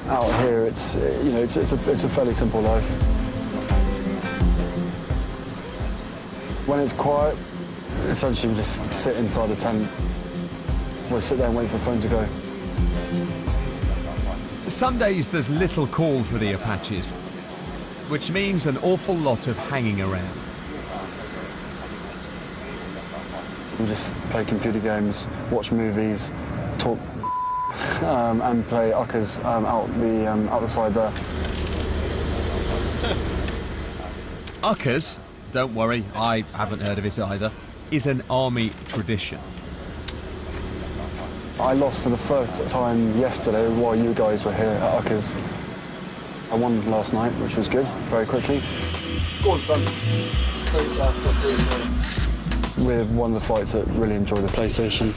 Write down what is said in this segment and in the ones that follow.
Out here, it's a fairly simple life. When it's quiet, essentially we just sit inside the tent. We'll sit there and wait for the phone to go. Some days there's little call for the Apaches, which means an awful lot of hanging around. We just play computer games, watch movies, talk, and play uckers out the side there. Uckers, don't worry, I haven't heard of it either, is an army tradition. I lost for the first time yesterday while you guys were here at Uckers. I won last night, which was good, very quickly. Go on, son. We're one of the fights that really enjoy the PlayStation.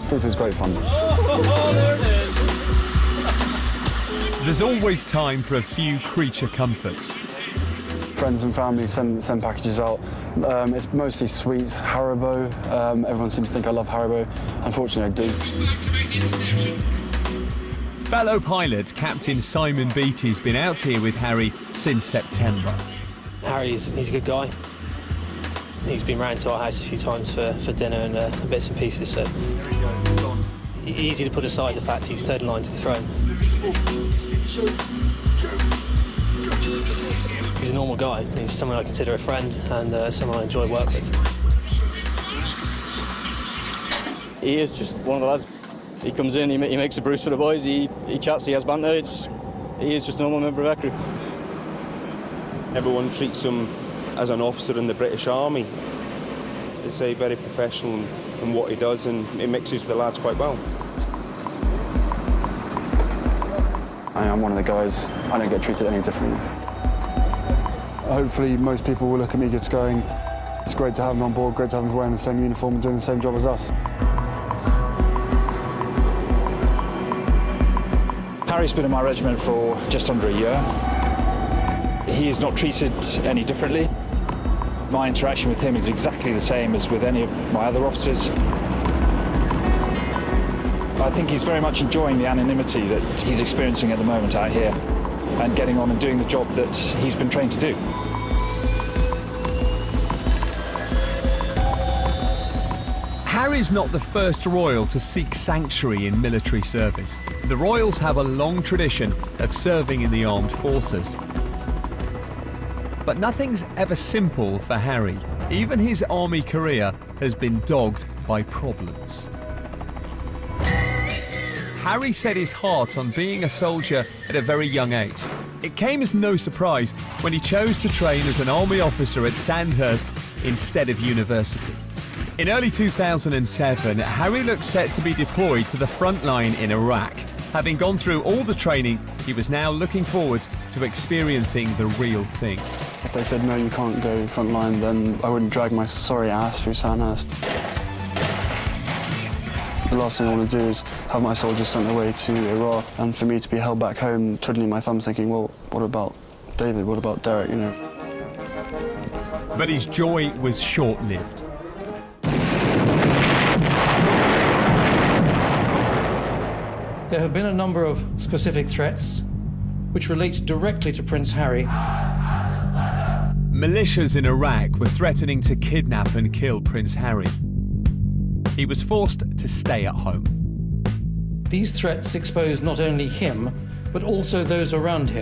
FIFA's great fun. Oh, there it is. There's always time for a few creature comforts. Friends and family send packages out. It's mostly sweets, Haribo. Everyone seems to think I love Haribo. Unfortunately, I do. Fellow pilot Captain Simon Beattie's been out here with Harry since September. He's a good guy. He's been round to our house a few times for dinner and bits and pieces, so easy to put aside the fact he's third in line to the throne. He's a normal guy. He's someone I consider a friend and someone I enjoy work with. He is just one of the lads. He comes in, he makes a brews for the boys, he chats, he has banter. He is just a normal member of our crew. Everyone treats him as an officer in the British Army. He's very professional in what he does, and it mixes with the lads quite well. I'm one of the guys, I don't get treated any differently. Hopefully most people will look at me just going, it's great to have him on board, great to have him wearing the same uniform and doing the same job as us. Harry's been in my regiment for just under a year. He is not treated any differently. My interaction with him is exactly the same as with any of my other officers. I think he's very much enjoying the anonymity that he's experiencing at the moment out here and getting on and doing the job that he's been trained to do. Harry's not the first royal to seek sanctuary in military service. The royals have a long tradition of serving in the armed forces. But nothing's ever simple for Harry. Even his army career has been dogged by problems. Harry set his heart on being a soldier at a very young age. It came as no surprise when he chose to train as an army officer at Sandhurst instead of university. In early 2007, Harry looked set to be deployed to the front line in Iraq. Having gone through all the training, he was now looking forward to experiencing the real thing. If they said, no, you can't go frontline, then I wouldn't drag my sorry ass through Sandhurst. The last thing I want to do is have my soldiers sent away to Iraq, and for me to be held back home, twiddling my thumbs thinking, well, what about David, what about Derek, you know? But his joy was short-lived. There have been a number of specific threats which relate directly to Prince Harry. Militias in Iraq were threatening to kidnap and kill Prince Harry. He was forced to stay at home. These threats expose not only him, but also those around him.